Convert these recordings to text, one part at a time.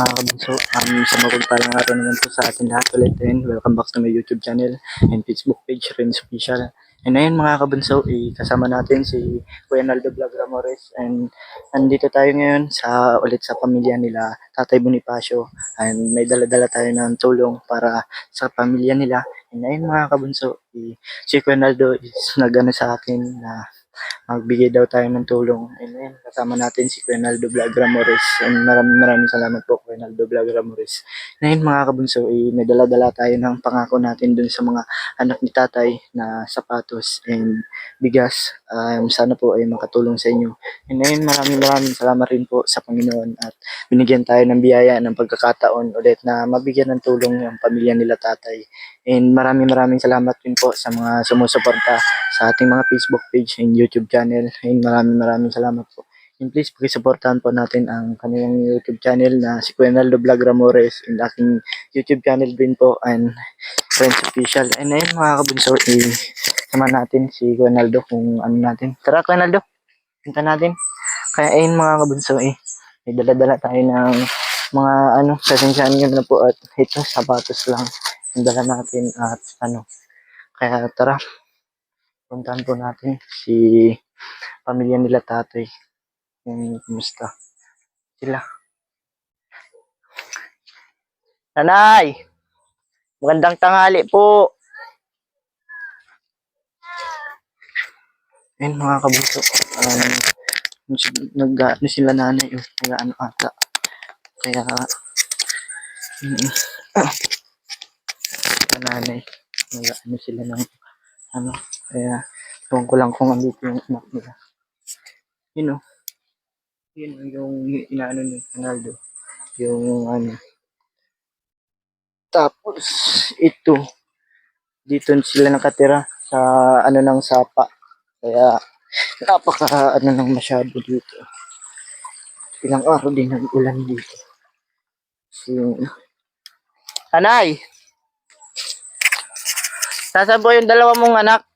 mga kabunso, sa mapagpalang araw naman po sa atin lahat ulit and welcome back to my YouTube channel and Facebook page, Renz Official. And ayun mga kabunso, kasama natin si Kuya Naldo Vlog Ramores and nandito tayo ngayon ulit sa pamilya nila Tatay Bonifacio and may dala-dala tayo ng tulong para sa pamilya nila. And ayun mga kabunso, si Kuya Naldo is nagano sa akin na magbigay daw tayo ng tulong. And then, kasama natin si Kuenaldo Vlog Ramores. And maraming salamat po, Kuenaldo Vlog Ramores. Ngayon mga kabunso, may dala-dala tayo ng pangako natin dun sa mga anak ni tatay na sapatos and bigas. Sana po ay makatulong sa inyo. And ngayon maraming salamat rin po sa Panginoon at binigyan tayo ng biyaya ng pagkakataon ulit na mabigyan ng tulong yung pamilya nila tatay. And maraming salamat din po sa mga sumusuporta sa ating mga Facebook page and YouTube channel. And maraming salamat po. And please, pakisuportahan po natin ang kanilang YouTube channel na si Kuenaldo Vlog Ramores and aking YouTube channel din po and Renz Official. And ayun mga kabunso, sama natin si Kuenaldo kung ano natin. Tara Kuenaldo, punta natin. Kaya ayun mga kabunso, may dala-dala tayo ng mga pasensyahan nyo na po at ito, sapatos lang yung dala natin at kaya tara, puntahan po natin si pamilya nila tatay. Kumusta sila? Nanay! Magandang tanghali po! Ayun mga kabuso, nag-ano sila nanay, nag-ano ata. Kaya, nanay, nag-ano sila ng kaya tuwang ko lang kung andito yung anak nila. Yun yung inaano ni Ronaldo. Yung Tapos, ito, dito sila nakatira sa ng sapa. Kaya, napaka nang masyado dito. Ilang araw din ng ulan dito. Anay! Nasaan po yung dalawa mong anak?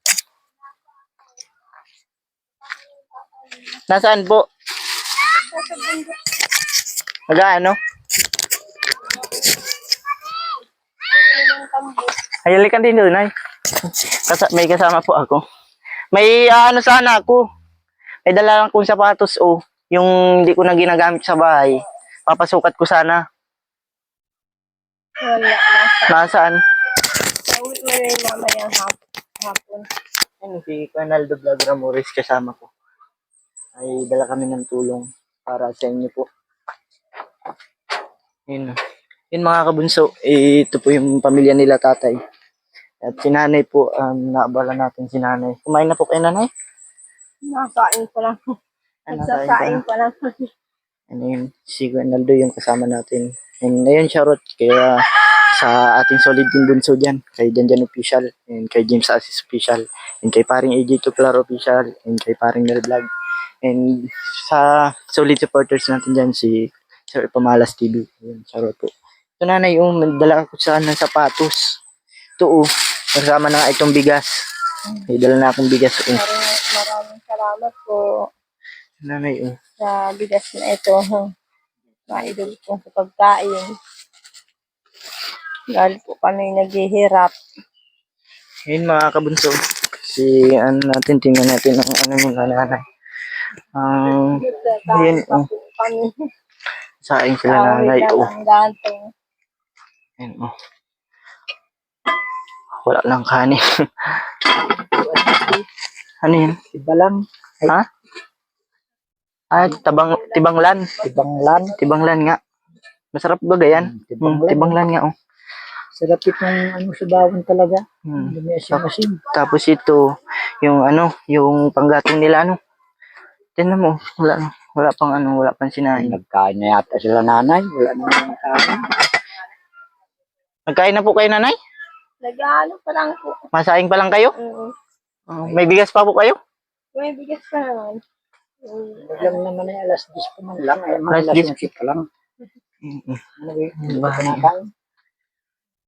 Nasaan po? Nag-ano? Ay, halikan din doon, ay. May kasama po ako. May sana ako. May dala lang kong sapatos, yung hindi ko na ginagamit sa bahay. Papasukat ko sana. Wala. Nasaan? Uwi mo rin mamaya hapon. Ayun, si Kuenaldo Vlog Ramores kasama ko. Ay dala kami ng tulong para sa inyo po. Yun mga kabunso, ito po yung pamilya nila tatay. At si nanay po, naabala natin si nanay. Kumain na po kayo nanay? Nakain ko lang. Nagsasain ko lang. Yun, si Kuenaldo yung kasama natin. And ayun, shoutout kaya sa ating solid team bunso dyan, kay Janjan Official, and kay James Assis Official, and kay paring AJ Tuplar Official, and kay paring Nel Vlog, and sa solid supporters natin dyan, si Sir Pamalas TV. Ayun, shoutout po. Ito nanay, dala ko sa sapatos. Ito kasama na itong bigas. May dala na akong bigas. Maraming salamat po. Nanay, sa bigas na ito. Maidog po sa pagkain. Dahil po kami naghihirap. Ayun mga kabunso, natin, tingnan natin ang yung nanay. Ayun, saing sila nanay. Ayun, wala lang kanin. Ano yun? Tibalang. Ha? Tibanglan. Tibanglan nga. Masarap ba gayan? Tibanglan nga, Sarap itong sa bawang talaga. Tapos ito, yung yung panggatong nila, Tignan mo, wala pang sinain. Nagkain na yata sila nanay. Wala naman nagkain. Nagkain na po kayo nanay? Nag-ano pa lang po. Masaing pa lang kayo? May bigas pa po kayo? May bigas pa naman. Lang naman ay alas 10 pa man lang. Ay mga alas 11 pa lang.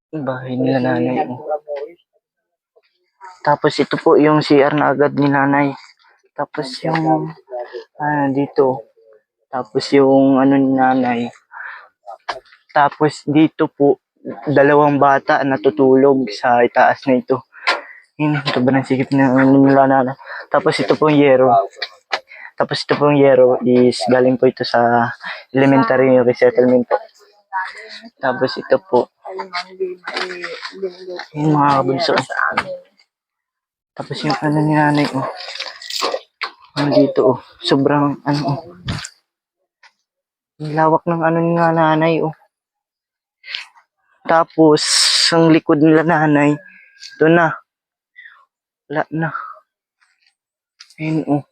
Bahay nila nanay. Tapos ito po yung CR na agad ni nanay. Tapos yung dito. Tapos yung ni nanay. Tapos dito po, dalawang bata natutulog sa itaas na ito. Yun, sobrang sikip na nila na. Tapos ito po yung yero. Tapos ito pong yero is galing po ito sa elementary resettlement po. Tapos ito po, yung mga kabunso. Tapos yung ano ni nanay, oh. Nandito, oh. Sobrang, ano, oh. Ang lawak ng ano ni nanay, oh. Tapos, ang likod nila nanay, ito na. Wala na. Ayun, oh.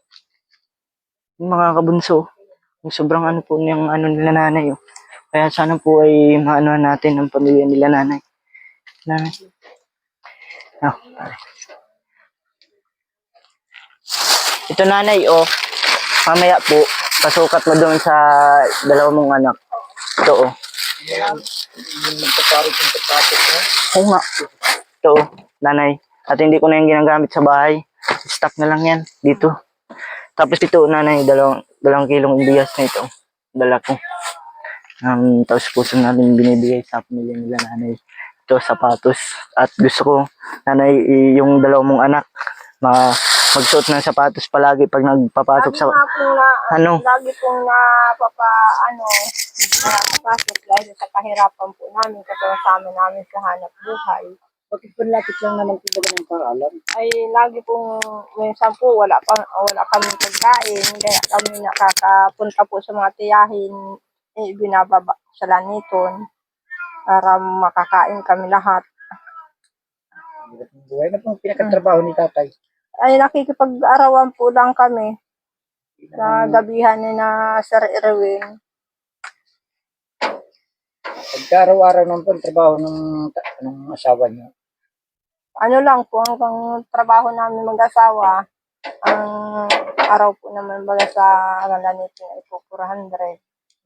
Yung mga kabunso, yung sobrang ano po yung ano nila nanay, oh. Kaya sana po ay maano natin ang pamilya nila nanay. Nanay. Oh, pare. Ito nanay, oh. Mamaya po, pasukat mo doon sa dalawa mong anak. Ito, oh. Oo nga. Ito, oh, nanay. At hindi ko na yung ginagamit sa bahay. Stock na lang yan dito. Tapos ito, nanay, dalawang kilong bigas na ito. Dala ko. Tapos puso natin binibigay sa pamilya nila nanay. Ito, sapatos. At gusto ko, nanay, yung dalawang mong anak, magsuot ng sapatos palagi pag nagpapasok sa... Ano? Lagi pong napapasok dahil sa kahirapan po namin, kasama namin sa hanap buhay. Bakit panlapit lang naman po ba ng paralan? Ay lagi pong minsan po wala kami pagkain, kaya kami nakakapunta po sa mga tiyahin, binababa sa laniton para makakain kami lahat. Buhay na pong pinakatrabaho ni tatay. Ay nakikipag-arawan po lang kami sa gabihan ni na Sir Erwin. Pagka-araw-araw naman po ang trabaho ng asawa niyo. Ano lang po, hanggang trabaho namin mag-asawa, ang araw po naman baga sa laniton ay po 400.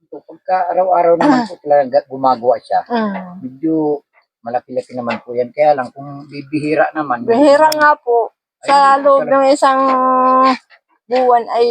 So, pagka-araw-araw naman po talaga gumagawa siya. Medyo malaki-laki naman po yan. Kaya lang kung bibihira naman. Bihira nga po. Sa loob ng isang buwan ay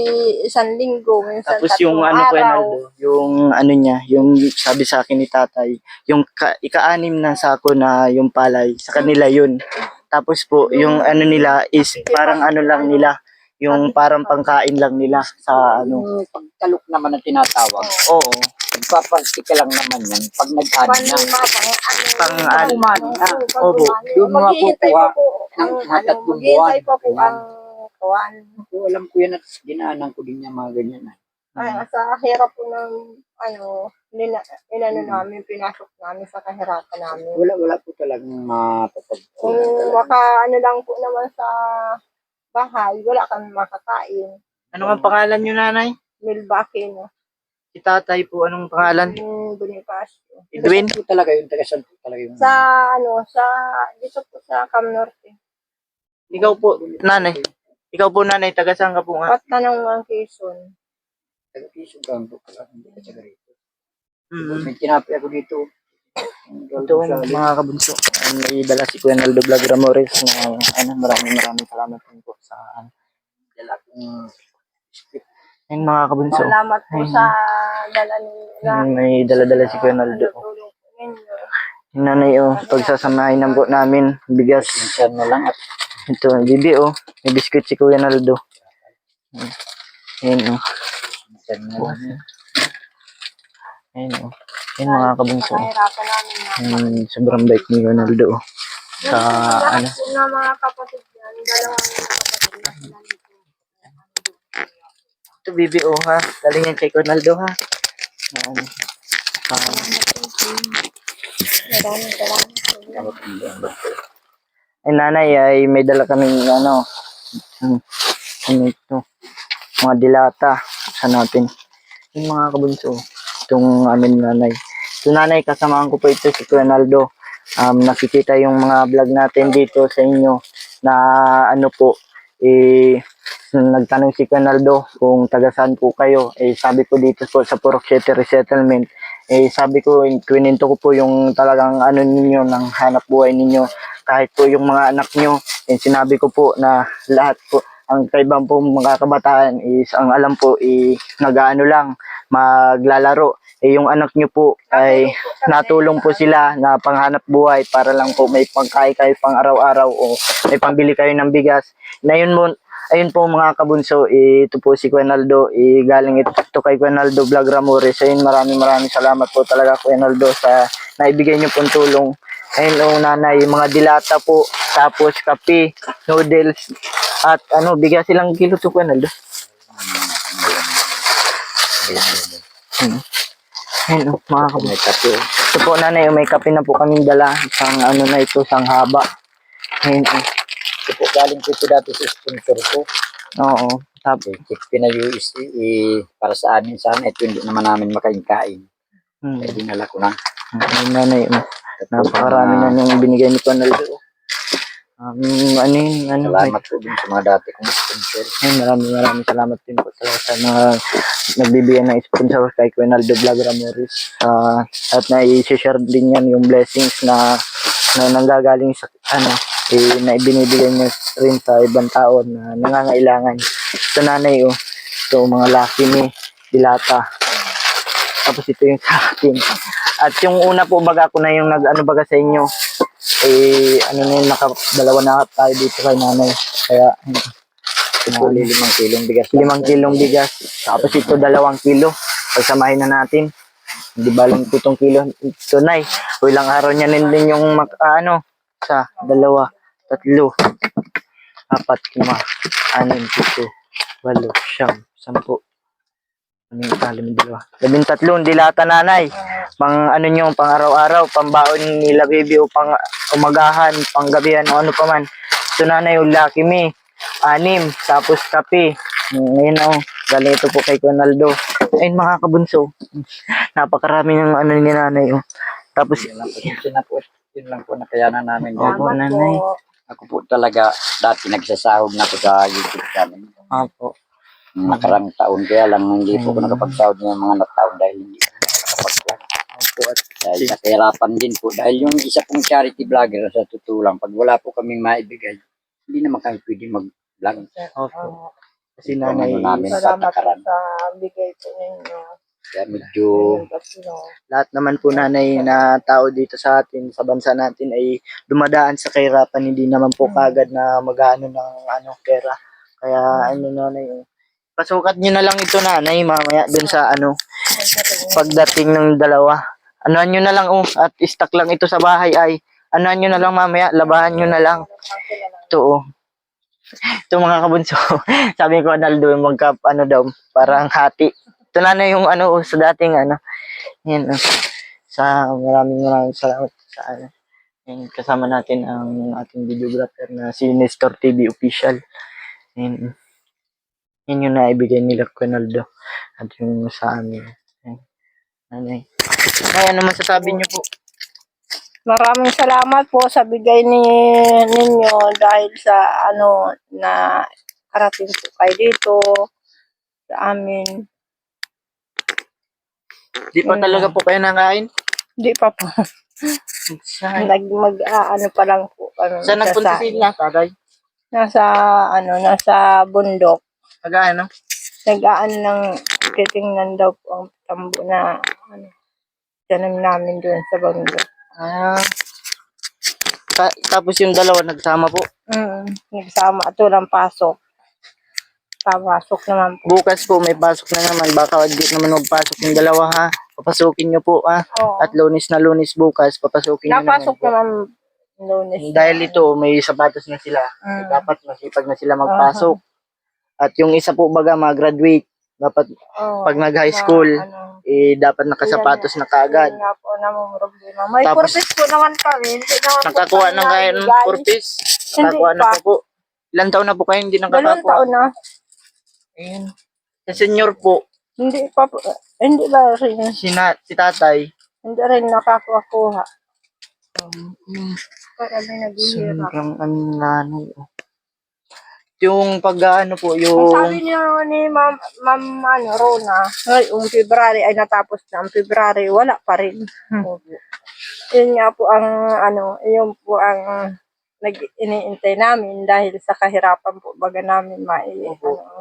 1 linggo, minsan Tapos yung 3 ano ko araw. yung ano niya, yung sabi sa akin ni tatay, yung ika-anim na sako na yung palay, sa kanila yun. Tapos po, yung ano nila is parang ano lang nila, yung parang pangkain lang nila sa ano. Yung pagtalok naman ang tinatawag. Oo. Nagpapastika lang naman yan. Pag nag-ani na. Pang-ani. Opo. Doon mo makukuha ng tatlong buwan. Maghihintay pa po ang kuwan. So, alam ko yan at dinaanan ko din yung mga ganyan. Ay, sa hirap po ng inano namin, pinasok namin sa kahirapan namin. Wala po talagang Kung lang po naman sa bahay, wala kami makakain. Ano ang pangalan niyo, nanay? Milbaki, no? Si tatay po, anong pangalan? Yung Bonifacio. Edwin? po talaga yung tagasan po talaga yung... Dito po sa Cam Norte. Ikaw po, nanay. Ikaw po, nanay, taga saan ka po nga? Patanong ng Quezon. Taga-Quezon ka po pala. Hindi ka taga rito. Mm. May tinapi ako dito. Ito mga kabunso. May dala si Kuya Naldo Vlog Ramores na maraming salamat po sa dala kong script. Ayun mga kabunso. Salamat po sa dala nila. May dala-dala si Kuya Naldo. Tulong po ninyo. Yung nanay pagsasamahin ng po namin, bigas. Minsan na lang at Ito, bibi may biskuit si Kuya Naldo. Ayun minsan na lang. Ayun Ayun mga kabunso. Kahirapan namin na. Sobrang bait ni Kuya Naldo. Sa Lahat ano. po na mga kapatid yan, dalawang kapatid na sila nito. Ito bibi ha. Galing yan kay Kuya Naldo ha. Maraming salamat. Ay nanay ay may dala kaming ano ito, mga dilata sa natin. Yung mga kabunso, itong amin nanay. Ito nanay, kasamahan ko po ito si Kuya Naldo. Nakikita yung mga vlog natin dito sa inyo na ano po, nagtanong si Kuya Naldo kung taga saan po kayo. Sabi ko dito po sa Purok City Resettlement. Sabi ko, kwininto ko po yung talagang ano ninyo, ng hanap buhay ninyo. Kahit po yung mga anak nyo, sinabi ko po na lahat po, ang kaibang po mga kabataan is, ang alam po, nag-ano lang, maglalaro. yung anak nyo po ay natulong po sila na panghanap buhay para lang po may pangkain kayo pang araw-araw o may pambili kayo ng bigas. Na yun mo, ayun po mga kabunso, ito po si Kuya Naldo, galing ito kay Kuya Naldo Vlog Ramores. Ayun, maraming salamat po talaga Kuya Naldo sa naibigay nyo pong tulong. Ayun o nanay, mga dilata po, tapos kape, noodles, at bigas silang kilo to Kuya Naldo. Ayun o, mga kabunso. May kape. Ito po nanay, may kape na po kaming dala. Isang na ito, isang haba. Ayun o. Ito po, galing po ito dati sa sponsor ko. Oo. Tapos, Pinayos para sa amin sana. Ito hindi naman namin makain-kain. Kaya dinala ko na. ayun nanay, napakarami na nung binigay ni Panaldo. Salamat po din sa mga dati kong sponsor. Maraming salamat din po talaga sa mga nagbibigay ng sponsor kay Quinaldo Vlog Ramores. At na-i-share din yan yung blessings na nanggagaling sa na ibinibigay niyo rin sa ibang tao na nangangailangan. Ito nanay ito mga Lucky Me, Dilata. Tapos ito yung sa akin. At yung una po baga ko na yung baga sa inyo. Na yun, dalawa na tayo dito kay nanay. Kaya, Ito po, 5 kilong bigas. 5 kilong bigas. Tapos ito 2 kilo. Pagsamahin na natin. Hindi ba lang 7 kilo. Ito nay. Ilang araw niya din yung sa 2, 3, 4, 5, 6, 7, 8, 9, 10. 13 dilata nanay. Pang nyo, pang araw-araw, pambaon nila baby o pang umagahan, pang gabihan o ano pa man. Ito nanay yung Lucky Me, 6, tapos kape. Ngayon galing ito po kay Conaldo. Ayun mga kabunso. Napakarami ng ni nanay Tapos Yun lang po nakayanan namin. Opo, nanay. Ako po talaga dati nagsasahod na po sa YouTube channel. Opo. Nakarang taon kaya lang hindi po ako nakapagsahod ng mga taon dahil hindi po nakapag-vlog. Opo. At Dahil nakahirapan din po. Dahil yung isa pong charity vlogger sa totoo lang, pag wala po kaming maibigay, hindi naman kami pwede mag-vlog. Opo. Kasi Ito ang nanay, namin sa Salamat po takaran. sa bigay po ninyo. Kaya medyo lahat naman po nanay na tao dito sa atin, sa bansa natin ay dumadaan sa kahirapan, hindi naman po kagad na mag-aano ng pera. Kaya nanay, pasukat niyo na lang ito nanay mamaya dun sa pagdating ng dalawa. Anuhan nyo na lang at stock lang ito sa bahay ay anuhan nyo na lang mamaya, labahan nyo na lang. Ito ito mga kabunso. Sabi ko Naldo daw, parang hati. Ito na yung sa dating yan sa maraming salamat sa yan, kasama natin ang ating videographer na si Nestor TV Official. Yan yung naibigay nila Conaldo at yung sa amin. Nanay. Ay, ano masasabi niyo po? Maraming salamat po sa bigay ninyo dahil sa na karating po kayo dito sa amin. Di pa talaga po kayo nakain? Hindi pa po. Saan? Pa lang po. Saan nagpunta sila, tatay? Nasa bundok. Taga Nag-aan titingnan daw po ang tambo na tanim namin doon sa bundok. Tapos yung dalawa nagsama po? Nagsama. Ito lang pasok. Papasok naman po. Bukas po may pasok na naman. Baka hindi naman magpasok yung dalawa ha. Papasukin nyo po ha. Oo. At Lunes na Lunes bukas, papasukin nyo naman Napasok po. naman Lunes. Dahil ito, may sapatos na sila. Dapat masipag na sila magpasok. At yung isa po baga mag-graduate. Dapat pag nag-high school, dapat nakasapatos na kaagad. Hindi nga po namang problema. May Tapos, purpose po naman kami. Hindi naman po Nakakuha kami ng kaya ng nabigay. purpose. Hindi Nakakuha na pa. po po. Ilan taon na po kayo hindi 2 nakakakuha? taon na. Ayun. Sa senior po, Hindi pa po. Hindi ba rin. si tatay. Hindi rin nakakuha. Kaya kami naghihirap. Sobrang nanay. Yung pag po, Ang yung... sabi niya ni Ma'am Rona, yung February ay natapos na. Ang February, wala pa rin. Yun nga po yun po ang iniintay namin dahil sa kahirapan po baga namin ang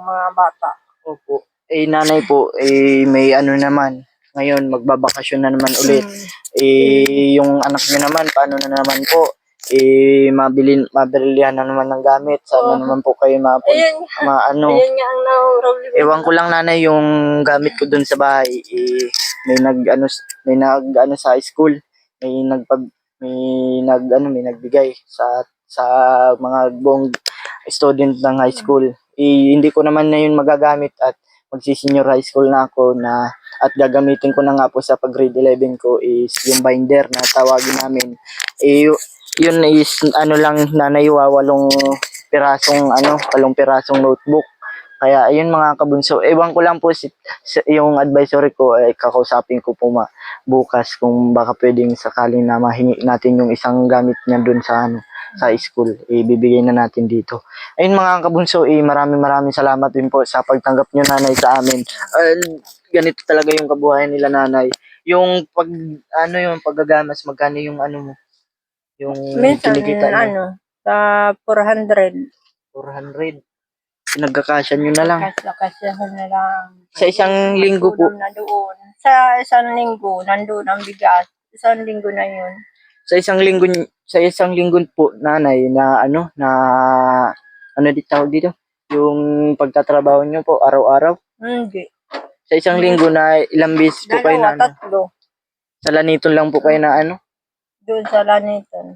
mga bata. Opo. Nanay po, may naman. Ngayon, magbabakasyon na naman ulit. Yung anak niyo naman, paano na naman po? Mabilihan na naman ng gamit. Sana naman po kayo Ayun, maano. ayun nga ang problema. Ewan ko lang nanay yung gamit ko dun sa bahay. May nag-ano sa school. May nagbigay sa mga buong student ng high school. Hindi ko naman na yun magagamit at magsi-senior high school na ako at gagamitin ko na nga po sa pag grade 11 ko is yung binder na tawagin namin. Yun is lang nanay, walong pirasong notebook. Kaya ayun mga kabunso, ewan ko lang po yung advisory ko ay kakausapin ko po bukas kung baka pwedeng sakaling na mahingi natin yung isang gamit niya dun sa school, ibibigay na natin dito. Ayun mga kabunso, maraming salamat din po sa pagtanggap niyo nanay sa amin. Ganito talaga yung kabuhayan nila nanay. Yung yung paggagamas, magkano yung mo? Yung Minsan, kinikita niyo? sa 400. 400. Pinagkakasya nyo na lang. Kasyahan na lang. Sa isang linggo po. Na doon. Sa isang linggo, nandun ang bigas. Isang linggo na yun. Sa isang linggo po nanay na tawag dito? Yung pagtatrabaho nyo po araw-araw? Hindi. Sa isang linggo na ilang beses po kayo na tatlo. Sa Laniton lang po kayo na Doon sa Laniton.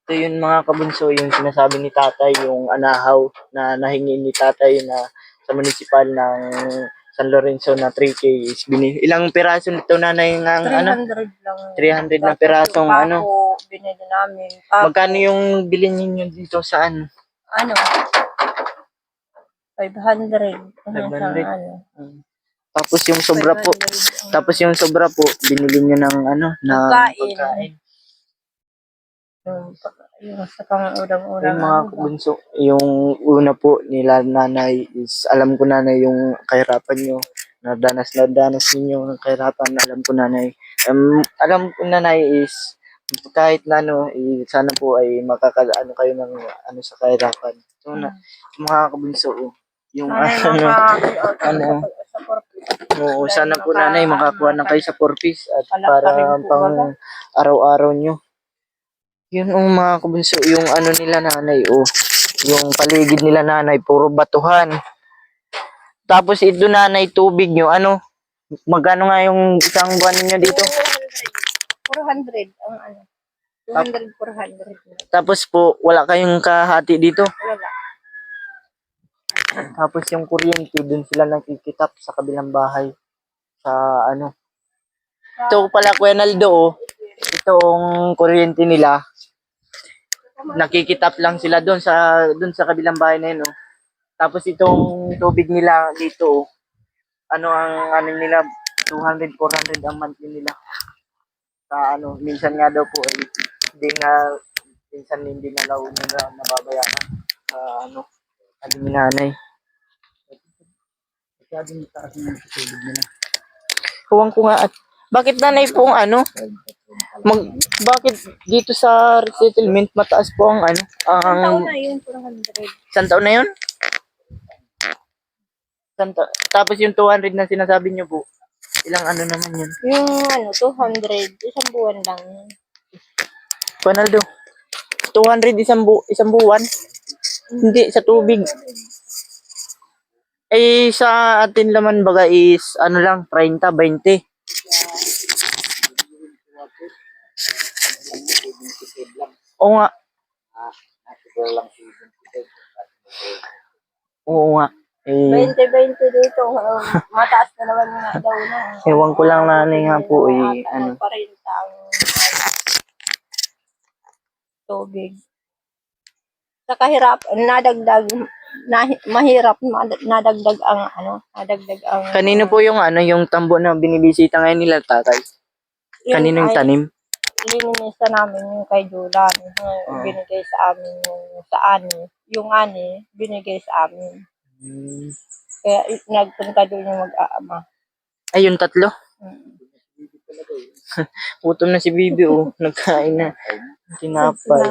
Ito yung mga kabunso, yung sinasabi ni tatay, yung anahaw na nahingi ni tatay na sa municipal ng San Lorenzo na 3K is ilang piraso nito nanay ng 300 lang. 300 na pirasong binili namin. Magkano yung bilhin niyo dito sa 500. 500. Tapos yung sobra po, binili niyo ng na pagkain. Yung sa pang-ulam-ulam. Yung mga kabunso, yung una po nila nanay is, alam ko nanay yung kahirapan nyo, nadanas ninyo ng kahirapan, alam ko nanay. Alam ko nanay is, kahit na sana po ay makakaano kayo ng sa kahirapan. So, mga kabunso, yung sana po nanay makakuha na kayo sa 4 piece at para pang araw-araw nyo. Yun mga kabunso, yung nila nanay, yung paligid nila nanay, puro batuhan. Tapos ito nanay, tubig nyo, magkano nga yung isang buwan niyo dito? 400 ang 200, 400. Tapos po, wala kayong kahati dito? Wala. Tapos yung kuryente, dun sila nakikitap sa kabilang bahay. Sa Ito pala, Kuya Naldo, itong kuryente nila, nakikitap lang sila dun sa kabilang bahay na yun. Tapos itong tubig nila dito, ang nila, 200, 400 ang monthly nila. Sa minsan nga daw po, minsan hindi na daw nila nababayaran sa ni nanay. Masyadong taas ng tubig nila. Kuwang ko nga bakit nanay po bakit dito sa resettlement mataas po ang Taon na yun, 400. Isang taon na yun? Tapos yung 200 na sinasabi niyo po, ilang naman yun? Yung 200, isang buwan lang. Panaldo, 200 isang buwan? Hindi, sa tubig. Sa atin naman baga is, lang, 30, 20. Oo nga. Oo nga. 20-20 dito. Mataas na naman nga daw na. Ewan ko lang nanay nga po Pa rin ang tubig. Sa kahirap, mahirap, nadagdag ang Kanino po yung yung tambo na binibisita ngayon nila tatay? Kanino yung tanim? Lininisa namin yung kay Julan. Binigay sa amin yung ani, binigay sa amin. Kaya nagpunta doon yung mag-aama. Ay, yung tatlo? Gutom na si Bibi, nagkain na. Tinapay.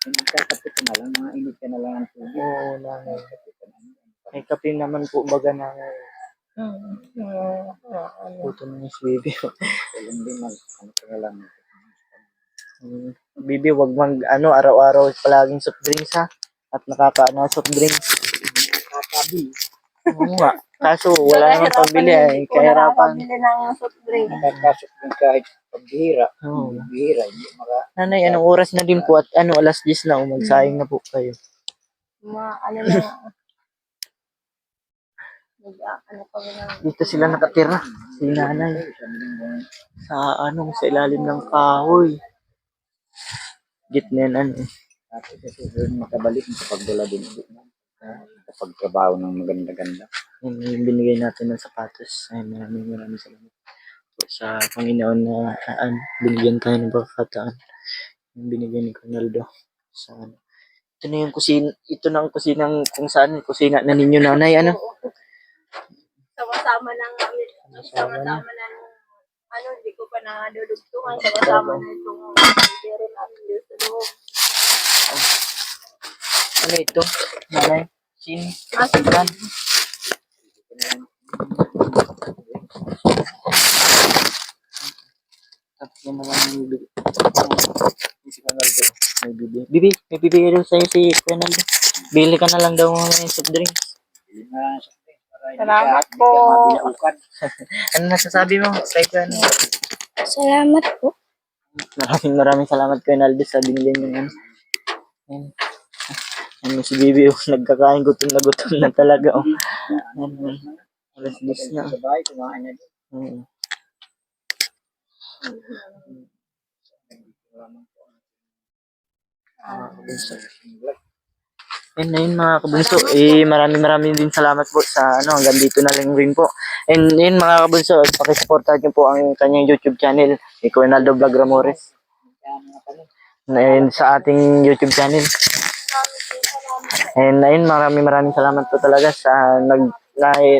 Magkakapit ka na lang, mga init ka na lang ang tubig. Oo, nanay. May kape naman po baga nanay. Puto na yung baby. Alam din ano ka na lang. Bibi, wag araw-araw palaging soft drinks ha. At nakakaano soft drinks. Kakabi. Oo nga. Kaso wala namang pambili Hindi po kahirapan. nakakabili ng soft drink. Nakakasok din kahit pagbihira. Oo. Bihira, hindi Nanay, anong oras na din po at alas 10 na magsayang na po kayo. Ano na. Ano kami ng Dito sila nakatira. Si nanay. Sa sa ilalim ng kahoy. Gitna yan Tapos kasi makabalik sa pagdala din ulit mo. Sa pagtrabaho ng maganda-ganda. Yung binigay natin ng sapatos. Ay, maraming salamat po sa Panginoon na binigyan tayo ng pagkakataon. Yung binigyan ni Ronaldo. Ito na yung kusina. Ito na ang kusinang kung saan kusina na ninyo nanay. sama-sama ng hindi ko pa nadudugtungan. Sama-sama na itong meron namin dito sa loob. Ano ito? Nanay? Sin? Yan. Tapos yan naman yung bibig. Si Ronaldo. May bibig. May bibigay daw sa'yo si Ronaldo. Bili ka na lang daw ng soft drinks. Salamat po. Ano nasasabi mo kay Ronaldo? Salamat po. Maraming salamat kay Ronaldo sa binili niyo yan. Ano si Bibi, nagkakain gutom na talaga. Alas 10 na. Sabay, kumain na din. And ayun mga kabunso, maraming din salamat po sa hanggang dito na lang rin po. And yun mga kabunso, pakisuportahan niyo po ang kanyang YouTube channel, ni Ronaldo Vlog Ramores. And sa ating YouTube channel. And ayun, maraming salamat po talaga sa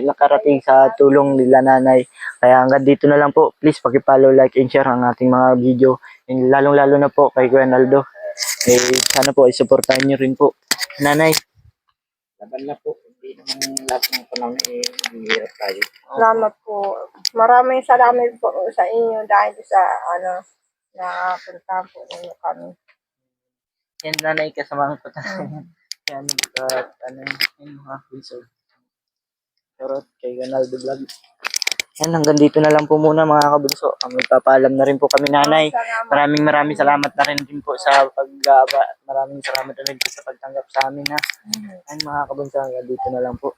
nakarating sa tulong nila nanay. Kaya hanggang dito na lang po. Please paki-follow, like, and share ang ating mga video. And lalong-lalo na po kay Ronaldo. Sana po isuportahan niyo rin po. Nanay. Laban na po. Hindi naman lahat ng panahon hirap tayo. Salamat po. Maraming salamat po sa inyo dahil sa napunta po ninyo kami. Yan nanay, kasamahan ko tayo. Yan, yung mga episode. Pero kay Ronaldo Vlog. Yan, hanggang dito na lang po muna mga kabunso. Magpapaalam na rin po kami nanay. Maraming salamat na rin din po sa maraming salamat na rin po sa pagtanggap sa amin ha. Yan mga kabunso, hanggang dito na lang po.